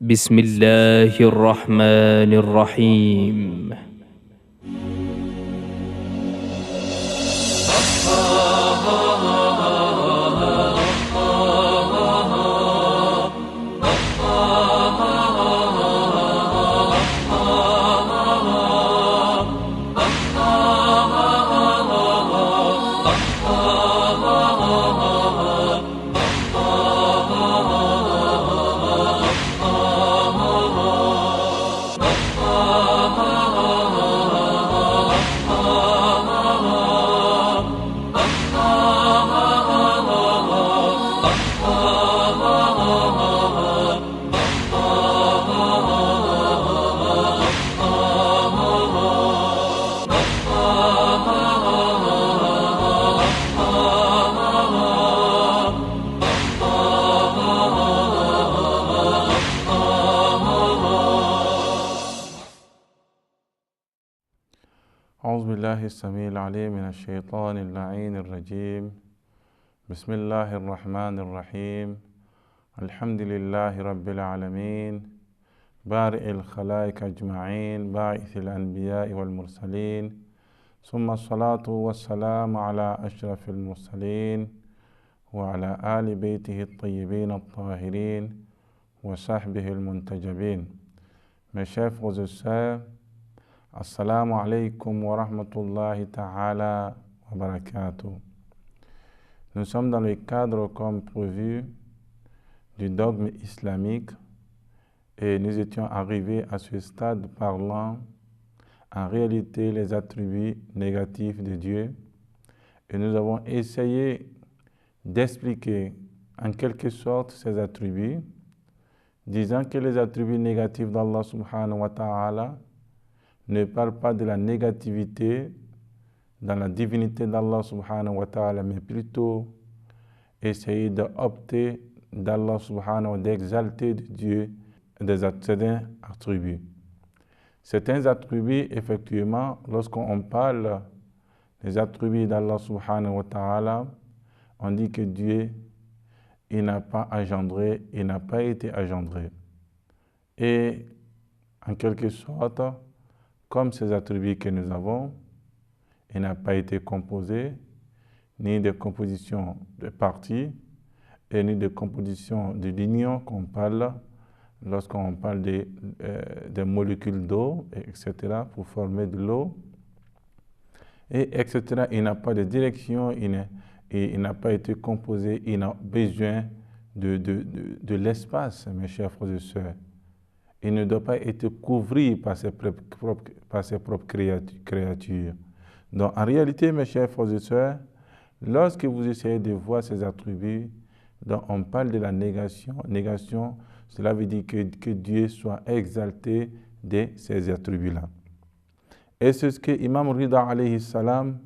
بسم الله الرحمن الرحيم. أعوذ بالله السميع العليم من الشيطان اللعين الرجيم. بسم الله الرحمن الرحيم. الحمد لله رب العالمين، بارئ الخلائق أجمعين، باعث الأنبياء والمرسلين، ثم الصلاة والسلام على أشرف المرسلين وعلى آل بيته الطيبين الطاهرين وصحبه المنتجبين. Mes chers frères et sœurs, Assalamu alaikum wa rahmatullahi ta'ala wa barakatuh. Nous sommes dans le cadre, comme prévu, du dogme islamique et nous étions arrivés à ce stade parlant en réalité les attributs négatifs de Dieu et nous avons essayé d'expliquer en quelque sorte ces attributs, disant que les attributs négatifs d'Allah subhanahu wa ta'ala ne parle pas de la négativité dans la divinité d'Allah subhanahu wa ta'ala, mais plutôt essayer d'opter d'Allah subhanahu wa ta'ala, d'exalter de Dieu certains attributs. Certains attributs, effectivement, lorsqu'on parle des attributs d'Allah subhanahu wa ta'ala, on dit que Dieu, il n'a pas engendré, il n'a pas été engendré. Et en quelque sorte, comme ces attributs que nous avons, il n'a pas été composé, ni de composition de parties, et ni de composition de lignes qu'on parle lorsqu'on parle des molécules d'eau, etc., pour former de l'eau, et etc. Il n'a pas de direction, il n'a pas été composé, il a besoin de l'espace, mes chers frères et sœurs. Il ne doit pas être couvert par ses propres créatures. Donc, en réalité, mes chers frères et sœurs, lorsque vous essayez de voir ces attributs, donc on parle de la négation. Négation, cela veut dire que Dieu soit exalté de ces attributs-là. Et c'est ce que Imam Rida alayhi salam,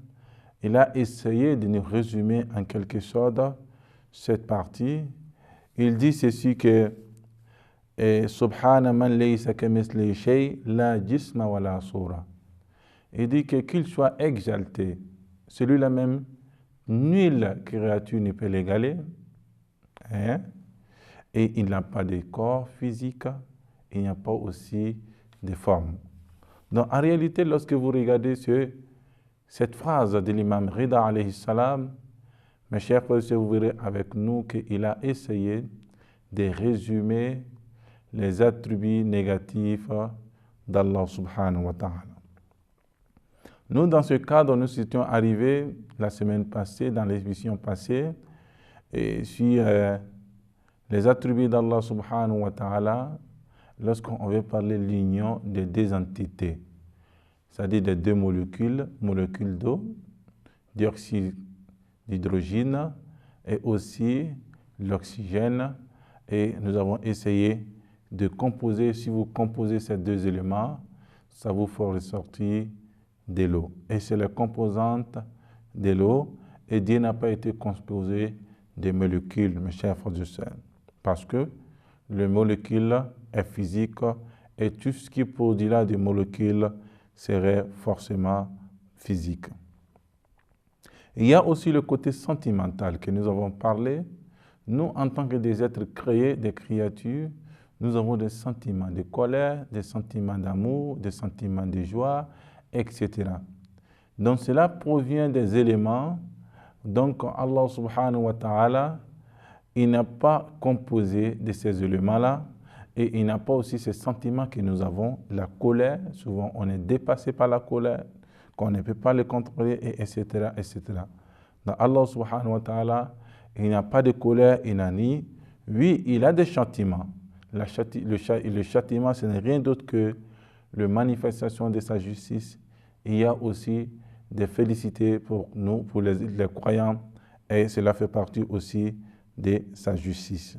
il a essayé de nous résumer en quelque sorte cette partie. Il dit ceci que Subhana man laysa kamithlihi shay la jisma wa la sura. Il dit que qu'il soit exalté, celui-là même, nulle créature ne peut l'égaler, hein? Et il n'a pas de corps physique, il n'y a pas aussi de forme. Donc en réalité, lorsque vous regardez cette phrase de l'imam Rida alayhi salam, mes chers frères, vous verrez avec nous qu'il a essayé de résumer les attributs négatifs d'Allah subhanahu wa ta'ala. Nous, dans ce cadre, nous étions arrivés la semaine passée, dans l'émission passée, et sur les attributs d'Allah subhanahu wa ta'ala, lorsqu'on veut parler de l'union des deux entités, c'est-à-dire des deux molécules d'eau, dioxyde d'hydrogène et aussi l'oxygène, et nous avons essayé de composer, si vous composez ces deux éléments, ça vous fera ressortir de l'eau. Et c'est la composante de l'eau, et Dieu n'a pas été composé de molécules, mes chers frères et sœurs, parce que le molécule est physique, et tout ce qui produira des molécules serait forcément physique. Il y a aussi le côté sentimental que nous avons parlé. Nous, en tant que des êtres créés, des créatures, nous avons des sentiments de colère, des sentiments d'amour, des sentiments de joie, etc. Donc cela provient des éléments. Donc Allah subhanahu wa ta'ala, il n'a pas composé de ces éléments-là et il n'a pas aussi ces sentiments que nous avons. La colère, souvent on est dépassé par la colère, qu'on ne peut pas le contrôler, etc., etc. Donc Allah subhanahu wa ta'ala, il n'a pas de colère, il n'a ni... Oui, il a des châtiments. Le châtiment, ce n'est rien d'autre que la manifestation de sa justice. Il y a aussi des félicités pour nous, pour les croyants, et cela fait partie aussi de sa justice.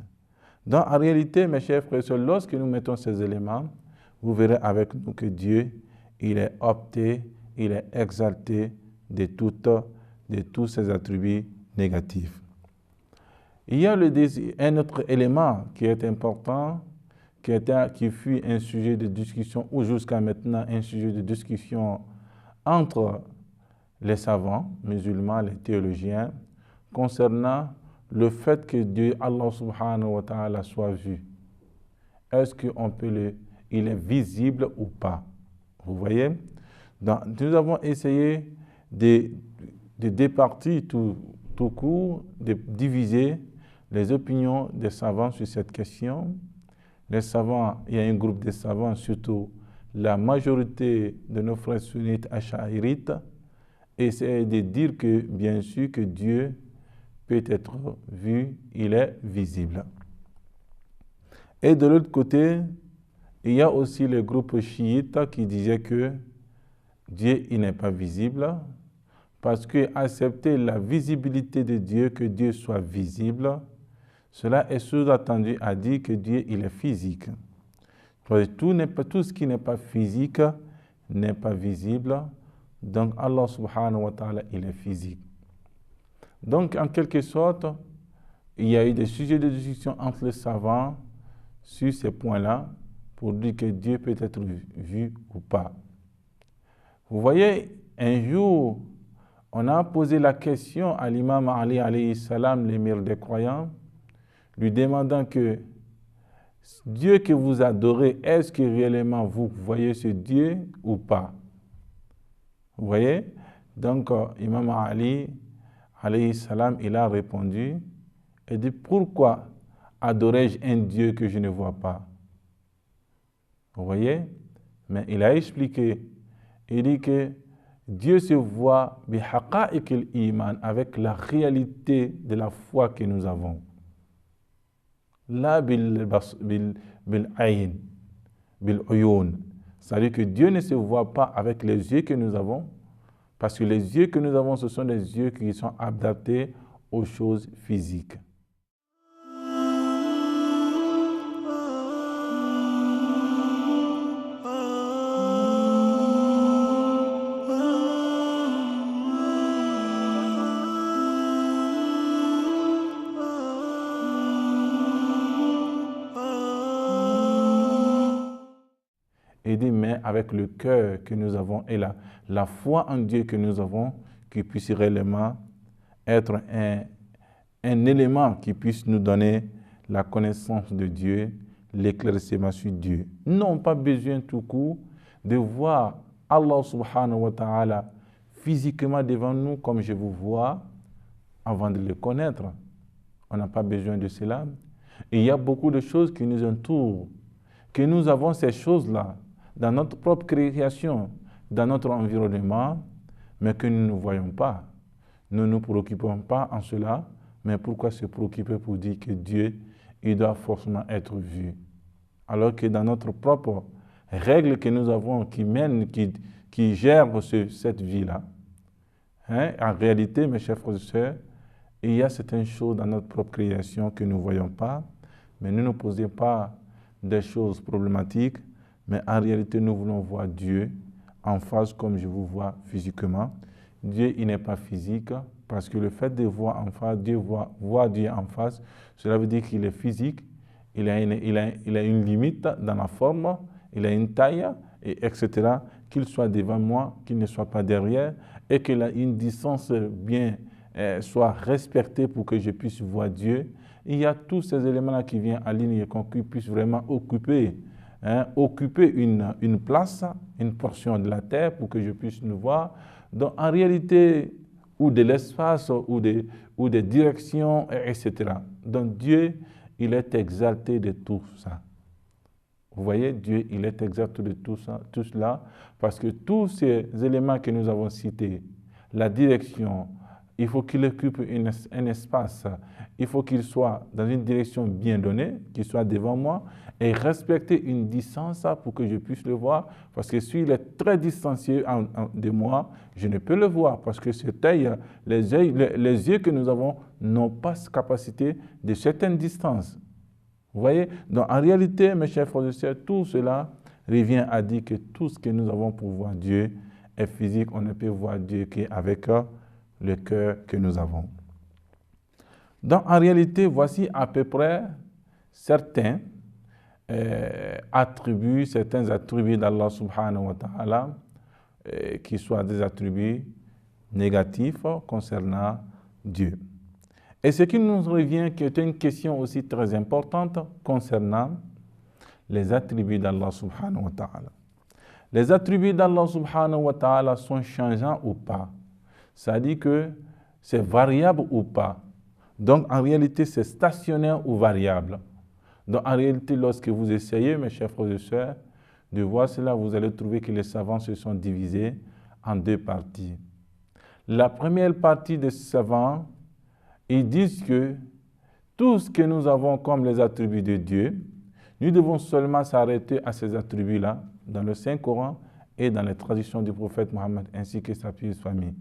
Donc, en réalité, mes chers frères et sœurs, lorsque nous mettons ces éléments, vous verrez avec nous que Dieu, il est opté, il est exalté de tous ses attributs négatifs. Il y a un autre élément qui est important, qui fut un sujet de discussion, ou jusqu'à maintenant un sujet de discussion entre les savants musulmans, les théologiens, concernant le fait que Dieu, Allah subhanahu wa ta'ala, soit vu. Est-ce qu'on peut il est visible ou pas? Vous voyez? Donc, nous avons essayé de départir tout court, de diviser les opinions des savants sur cette question. Les savants, il y a un groupe de savants, surtout la majorité de nos frères sunnites ash'arites, essaient de dire que, bien sûr, que Dieu peut être vu, il est visible. Et de l'autre côté, il y a aussi le groupe chiite qui disait que Dieu, il n'est pas visible, parce que accepter la visibilité de Dieu, que Dieu soit visible, cela est sous-attendu à dire que Dieu, il est physique. Tout ce qui n'est pas physique n'est pas visible. Donc Allah subhanahu wa ta'ala, il est physique. Donc en quelque sorte, il y a eu des sujets de discussion entre les savants sur ces points-là pour dire que Dieu peut être vu ou pas. Vous voyez, un jour, on a posé la question à l'imam Ali alayhi salam, l'émir des croyants, lui demandant que Dieu que vous adorez, est-ce que réellement vous voyez ce Dieu ou pas? Vous voyez? Donc, Imam Ali, alayhi salam, il a répondu et dit, pourquoi adorais-je un Dieu que je ne vois pas? Vous voyez? Mais il a expliqué, il dit que Dieu se voit bihaqa'iq al-iman, avec la réalité de la foi que nous avons. La bil-ayn, bil-uyun. C'est-à-dire que Dieu ne se voit pas avec les yeux que nous avons, parce que les yeux que nous avons, ce sont des yeux qui sont adaptés aux choses physiques. Il dit, mais avec le cœur que nous avons et la foi en Dieu que nous avons, qui puisse réellement être un élément qui puisse nous donner la connaissance de Dieu, l'éclaircissement sur Dieu. Nous n'avons pas besoin tout court de voir Allah subhanahu wa ta'ala physiquement devant nous comme je vous vois avant de le connaître. On n'a pas besoin de cela. Et il y a beaucoup de choses qui nous entourent, que nous avons ces choses-là dans notre propre création, dans notre environnement, mais que nous ne voyons pas. Nous ne nous préoccupons pas en cela, mais pourquoi se préoccuper pour dire que Dieu, il doit forcément être vu? Alors que dans notre propre règle que nous avons, qui gère cette vie-là, en réalité, mes chers frères et sœurs, il y a certaines choses dans notre propre création que nous ne voyons pas, mais ne nous posez pas des choses problématiques, mais en réalité, nous voulons voir Dieu en face comme je vous vois physiquement. Dieu, il n'est pas physique, parce que le fait de voir en face, voir Dieu en face, cela veut dire qu'il est physique, il a une limite dans la forme, il a une taille, etc. Qu'il soit devant moi, qu'il ne soit pas derrière, et qu'il a une distance bien soit respectée pour que je puisse voir Dieu. il y a tous ces éléments-là qui viennent aligner, qu'on puisse vraiment occuper une place, une portion de la terre pour que je puisse nous voir. Donc en réalité, ou de l'espace, ou des directions, etc. Donc Dieu, il est exalté de tout ça. Vous voyez, Dieu, il est exalté de tout cela, parce que tous ces éléments que nous avons cités, la direction, il faut qu'il occupe un espace, il faut qu'il soit dans une direction bien donnée, qu'il soit devant moi, et respecter une distance pour que je puisse le voir, parce que s'il est très distancié de moi, je ne peux le voir, parce que cet œil, les yeux que nous avons n'ont pas cette capacité de certaines distances. Vous voyez? Donc en réalité, mes chers frères et sœurs, tout cela revient à dire que tout ce que nous avons pour voir Dieu est physique, on ne peut voir Dieu qu'avec le cœur que nous avons. Donc en réalité, voici à peu près certains attributs d'Allah subhanahu wa ta'ala qui soient des attributs négatifs concernant Dieu. Et ce qui nous revient, qui est une question aussi très importante concernant les attributs d'Allah subhanahu wa ta'ala. Les attributs d'Allah subhanahu wa ta'ala sont changeants ou pas? C'est-à-dire que c'est variable ou pas? Donc en réalité, c'est stationnaire ou variable? Donc en réalité, lorsque vous essayez, mes chers frères et sœurs, de voir cela, vous allez trouver que les savants se sont divisés en deux parties. La première partie des savants, ils disent que tout ce que nous avons comme les attributs de Dieu, nous devons seulement s'arrêter à ces attributs-là dans le Saint-Coran et dans les traditions du prophète Mohammed ainsi que sa pieuse famille.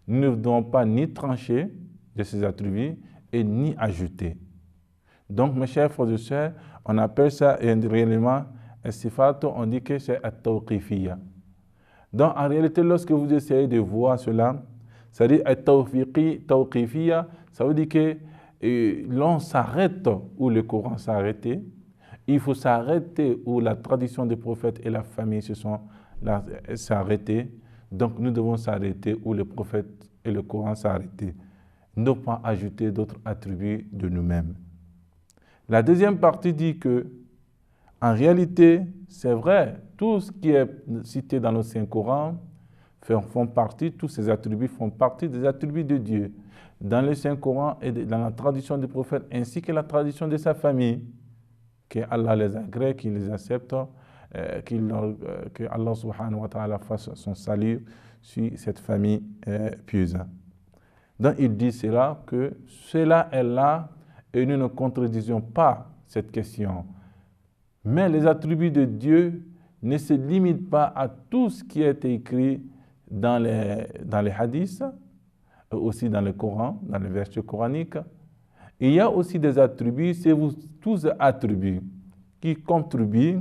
Nous ne devons pas ni trancher de ces attributs et ni ajouter. Donc, mes chers frères et sœurs, on appelle ça réellement sifat, on dit que c'est at-tawqifiyya. Donc, en réalité, lorsque vous essayez de voir cela, c'est-à-dire at-tawqifiyya, ça veut dire que l'on s'arrête où le Coran s'est arrêté, il faut s'arrêter où la tradition des prophètes et la famille s'est arrêtée. Donc, nous devons s'arrêter où le prophète et le Coran s'est arrêté. Ne pas ajouter d'autres attributs de nous-mêmes. La deuxième partie dit que, en réalité, c'est vrai, tout ce qui est cité dans le Saint-Coran tous ces attributs font partie des attributs de Dieu. Dans le Saint-Coran et dans la tradition du prophète, ainsi que la tradition de sa famille, que Allah les agrée, qu'il les accepte, que Allah subhanahu wa ta'ala fasse son salut sur cette famille pieuse. Donc il dit cela, que cela est là et nous ne contredisons pas cette question. Mais les attributs de Dieu ne se limitent pas à tout ce qui est écrit dans les hadiths, aussi dans le Coran, dans les versets coraniques. Il y a aussi des attributs, c'est tous ces attributs qui contribuent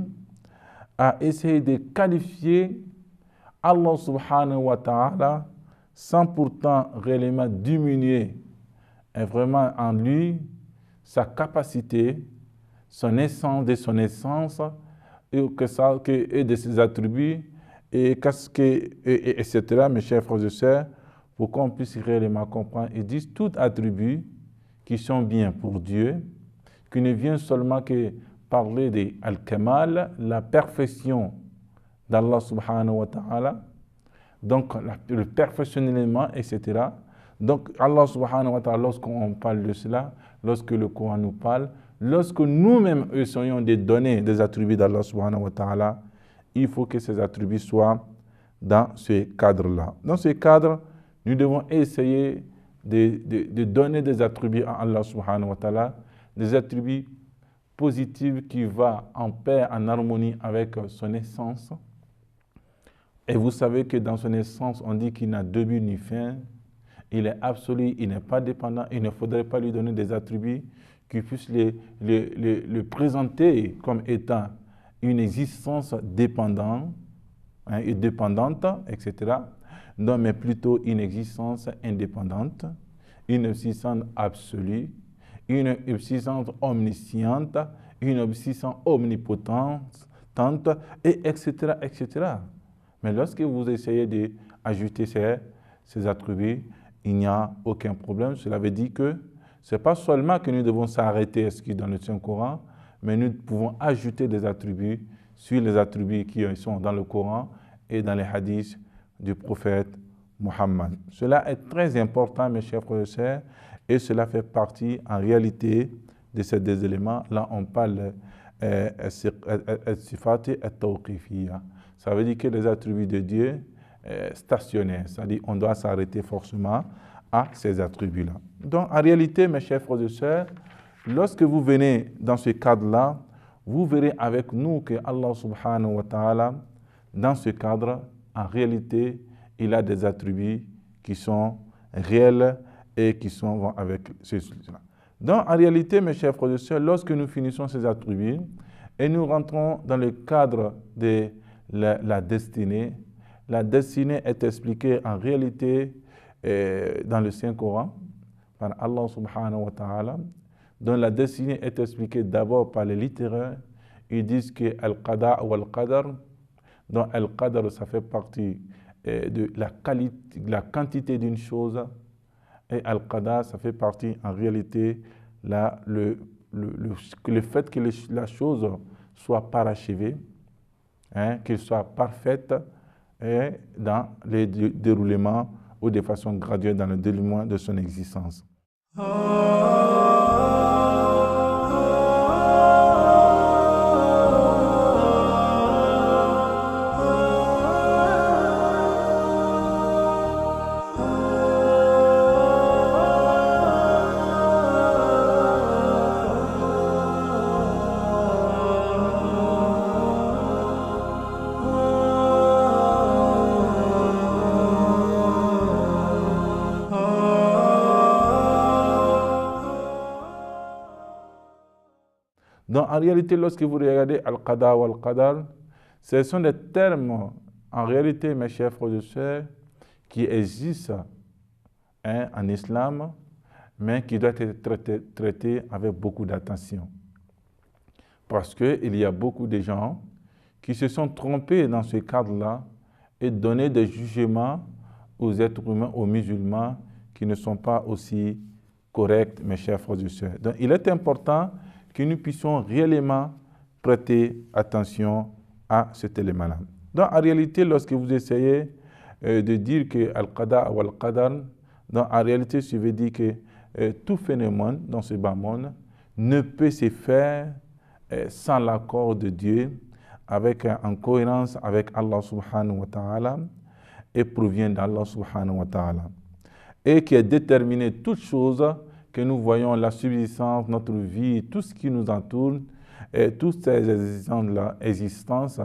à essayer de qualifier Allah subhanahu wa ta'ala sans pourtant réellement diminuer vraiment en lui sa capacité, son essence de son essence et de ses attributs, etc. Mes chers frères et sœurs, pour qu'on puisse réellement comprendre, ils disent tout attribut qui sont bien pour Dieu, qui ne vient seulement que parler de Al-Kamal, la perfection d'Allah subhanahu wa ta'ala, donc le perfectionnement, etc. Donc Allah subhanahu wa ta'ala, lorsqu'on parle de cela, lorsque le Coran nous parle, lorsque nous-mêmes essayons de donner des attributs d'Allah subhanahu wa ta'ala, il faut que ces attributs soient dans ce cadre-là. Dans ce cadre, nous devons essayer de donner des attributs à Allah subhanahu wa ta'ala, des attributs positifs qui vont en paix, en harmonie avec son essence. Et vous savez que dans son essence, on dit qu'il n'a début ni fin. Il est absolu, il n'est pas dépendant. Il ne faudrait pas lui donner des attributs qui puissent le présenter comme étant une existence dépendante, et dépendante, etc. Non, mais plutôt une existence indépendante, une existence absolue, une existence omnisciente, une existence omnipotente, et etc., etc. Mais lorsque vous essayez d'ajouter ces attributs, il n'y a aucun problème. Cela veut dire que ce n'est pas seulement que nous devons s'arrêter à ce qui est dans le Saint-Coran, mais nous pouvons ajouter des attributs sur les attributs qui sont dans le Coran et dans les hadiths du prophète Muhammad. Cela est très important, mes chers frères et sœurs, et cela fait partie en réalité de ces deux éléments. Là, on parle sifat et tawqifiyya. Ça veut dire que les attributs de Dieu stationnaires, c'est-à-dire qu'on doit s'arrêter forcément à ces attributs-là. Donc, en réalité, mes chers frères et sœurs, lorsque vous venez dans ce cadre-là, vous verrez avec nous que Allah subhanahu wa ta'ala, dans ce cadre, en réalité, il a des attributs qui sont réels et qui vont avec ceux-là. Donc, en réalité, mes chers frères et sœurs, lorsque nous finissons ces attributs et nous rentrons dans le cadre de la destinée est expliquée en réalité dans le Saint-Coran par Allah subhanahu wa ta'ala, dont la destinée est expliquée d'abord par les littéraires. Ils disent que Al-Qada ou Al-Qadar, dont Al-Qadar, ça fait partie de la quantité d'une chose, et Al-Qada, ça fait partie en réalité le fait que la chose soit parachevée, qu'elle soit parfaite et dans le déroulement ou de façon graduelle dans le déroulement de son existence. Donc, en réalité, lorsque vous regardez Al-Qada ou Al-Qadar, ce sont des termes, en réalité, mes chers frères et sœurs, qui existent en islam, mais qui doivent être traités avec beaucoup d'attention. Parce qu'il y a beaucoup de gens qui se sont trompés dans ce cadre-là et donné des jugements aux êtres humains, aux musulmans, qui ne sont pas aussi corrects, mes chers frères et sœurs. Donc, il est important que nous puissions réellement prêter attention à cet élément-là. Donc, en réalité, lorsque vous essayez de dire que Al-Qada ou Al-Qadar, donc en réalité, ça veut dire que tout phénomène dans ce bas monde ne peut se faire sans l'accord de Dieu, en cohérence avec Allah subhanahu wa ta'ala, et provient d'Allah subhanahu wa ta'ala. Et qui est déterminé toutes choses que nous voyons, la subsistance, notre vie, tout ce qui nous entoure, et toutes ces existences,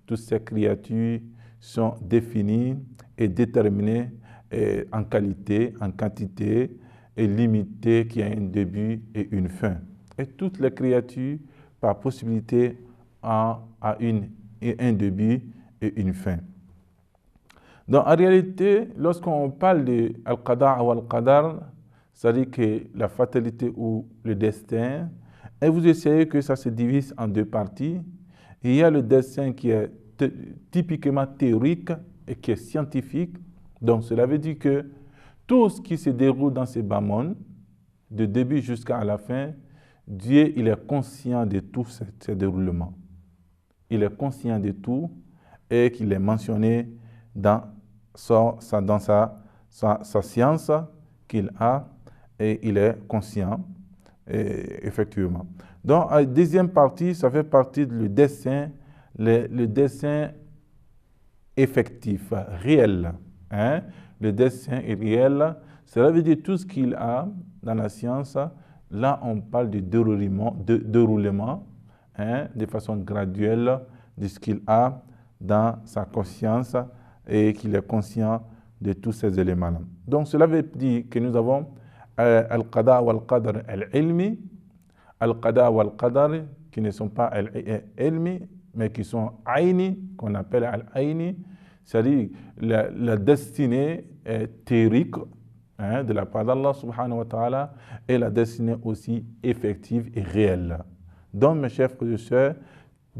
toutes ces créatures sont définies et déterminées en qualité, en quantité, et limitées, qui a un début et une fin. Et toutes les créatures, par possibilité, ont un début et une fin. Donc, en réalité, lorsqu'on parle de Al-Qada ou Al-Qadar, c'est-à-dire que la fatalité ou le destin, et vous essayez que ça se divise en deux parties. Il y a le destin qui est typiquement théorique et qui est scientifique. Donc, cela veut dire que tout ce qui se déroule dans ces bas mondes, de début jusqu'à la fin, Dieu, il est conscient de tout ce déroulement. Il est conscient de tout et qu'il est mentionné dans sa science qu'il a, et il est conscient, effectivement. Donc, la deuxième partie, ça fait partie du dessein, le dessein effectif, réel. Le dessein est réel, cela veut dire tout ce qu'il a dans la science. Là, on parle de déroulement, de façon graduelle de ce qu'il a dans sa conscience et qu'il est conscient de tous ces éléments-là. Donc, cela veut dire que nous avons Al-Qada ou Al-Qadar al-Ilmi, Al-Qada ou Al-Qadar qui ne sont pas Al-Ilmi, mais qui sont Aini, qu'on appelle Al-Aini, c'est-à-dire la destinée théorique de la part d'Allah subhanahu wa ta'ala, et la destinée aussi effective et réelle. Donc, mes chers frères et sœurs,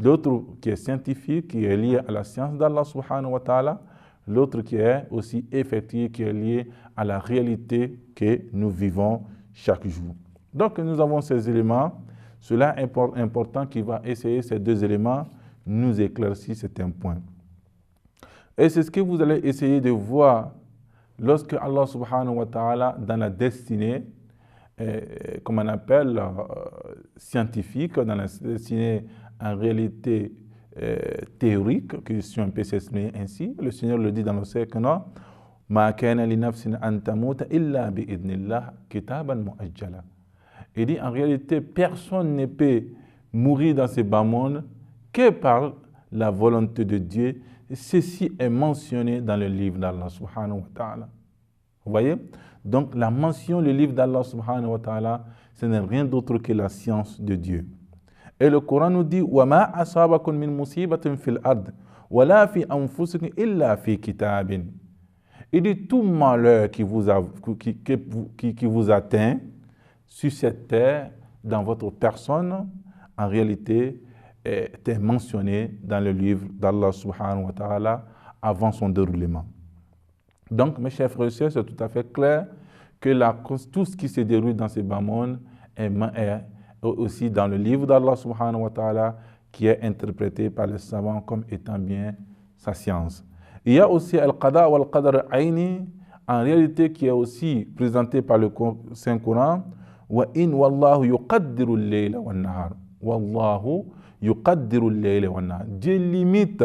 l'autre qui est scientifique, qui est lié à la science d'Allah subhanahu wa ta'ala, l'autre qui est aussi effectif, qui est lié à la réalité que nous vivons chaque jour. Donc nous avons ces éléments. Cela est important qu'il va essayer ces deux éléments, nous éclaircir certains points. Et c'est ce que vous allez essayer de voir lorsque Allah subhanahu wa ta'ala, dans la destinée, comme on appelle scientifique, dans la destinée en réalité théorique, que si on peut s'exprimer ainsi, le Seigneur le dit dans le Coran, Ma kana li nafsin an tamuta illa bi idnillah kitaban muajjala. Il dit en réalité, personne ne peut mourir dans ce bas monde que par la volonté de Dieu. Ceci est mentionné dans le livre d'Allah subhanahu wa ta'ala. Vous voyez? Donc la mention, le livre d'Allah subhanahu wa ta'ala, ce n'est rien d'autre que la science de Dieu. Et le Coran nous dit وَمَا أَصَابَكُم مِّن مُّصِيبَةٍ فِي الْأَرْضِ وَلَا فِي أَنفُسِكُمْ إِلَّا فِي كِتَابٍ. Il dit tout malheur qui vous atteint sur cette terre, dans votre personne, en réalité, est mentionné dans le livre d'Allah subhanahu wa ta'ala avant son déroulement. Donc, mes chers frères et sœurs, c'est tout à fait clair que tout ce qui se déroule dans ce bas monde est aussi dans le livre d'Allah subhanahu wa ta'ala qui est interprété par les savants comme étant bien sa science. Il y a aussi Al-Qada wa Al-Qadar Aini, en réalité qui est aussi présenté par le Saint-Coran. Wa in wallahu yuqaddiru al-layla wan-nahar. Wallahu yuqaddiru al-layla wan-nahar. Dieu limite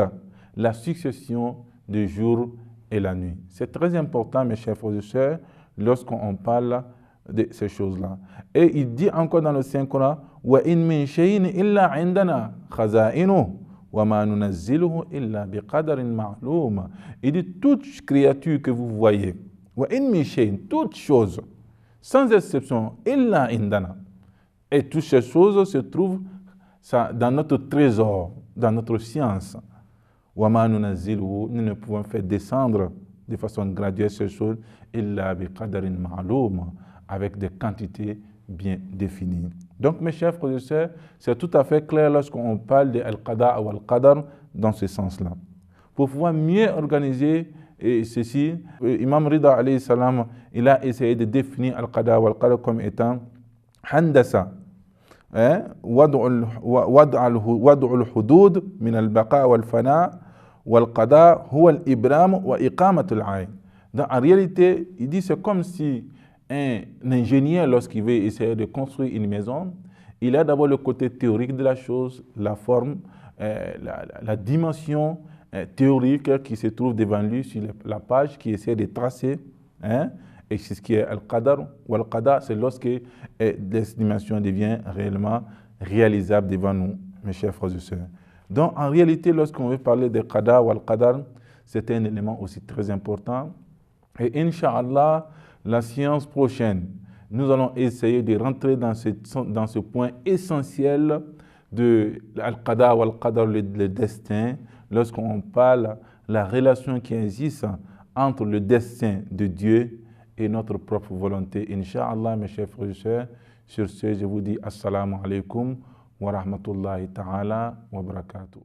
la succession des jours et la nuit. C'est très important, mes chers frères et sœurs, lorsqu'on parle de ces choses-là. Et il dit encore dans le Saint-Coran, wa in min shay'in illa 'indana khaza'inuhu wa ma nunazziluhu illa biqadarin ma'lum. Il dit toute créature que vous voyez, wa in min shay'in, toute chose, sans exception, illa 'indana. Et toutes ces choses se trouvent dans notre trésor, dans notre science. Wa ma nunazziluhu, nous ne pouvons faire descendre de façon graduelle ces choses, illa biqadarin ma'lum, avec des quantités bien définies. Donc, mes chers frères et sœurs, c'est tout à fait clair lorsqu'on parle de Al-Qada ou Al-Qadar dans ce sens-là. Pour pouvoir mieux organiser ceci, Imam Rida alayhi salam, il a essayé de définir Al-Qada ou Al-Qadar comme étant Handasa, wad'u al-hudud min al-baqa wal-fana wal-qada huwa al-ibram wa iqamat al-ayn. En réalité, il dit c'est comme si un ingénieur, lorsqu'il veut essayer de construire une maison, il a d'abord le côté théorique de la chose, la forme, la dimension théorique qui se trouve devant lui sur la page, qui essaie de tracer. Et c'est ce qui est Al-Qadar ou Al-Qada, c'est lorsque les dimensions deviennent réellement réalisables devant nous, mes chers frères et sœurs. Donc, en réalité, lorsqu'on veut parler de Qada ou Al-Qadar, c'est un élément aussi très important. Et Inch'Allah, la séance prochaine, nous allons essayer de rentrer dans ce point essentiel de Al-Qada ou Al-Qadar, le destin, lorsqu'on parle de la relation qui existe entre le destin de Dieu et notre propre volonté. Inch'Allah, mes chers frères et sœurs, sur ce, je vous dis Assalamu alaikum wa rahmatullahi ta'ala wa barakatuh.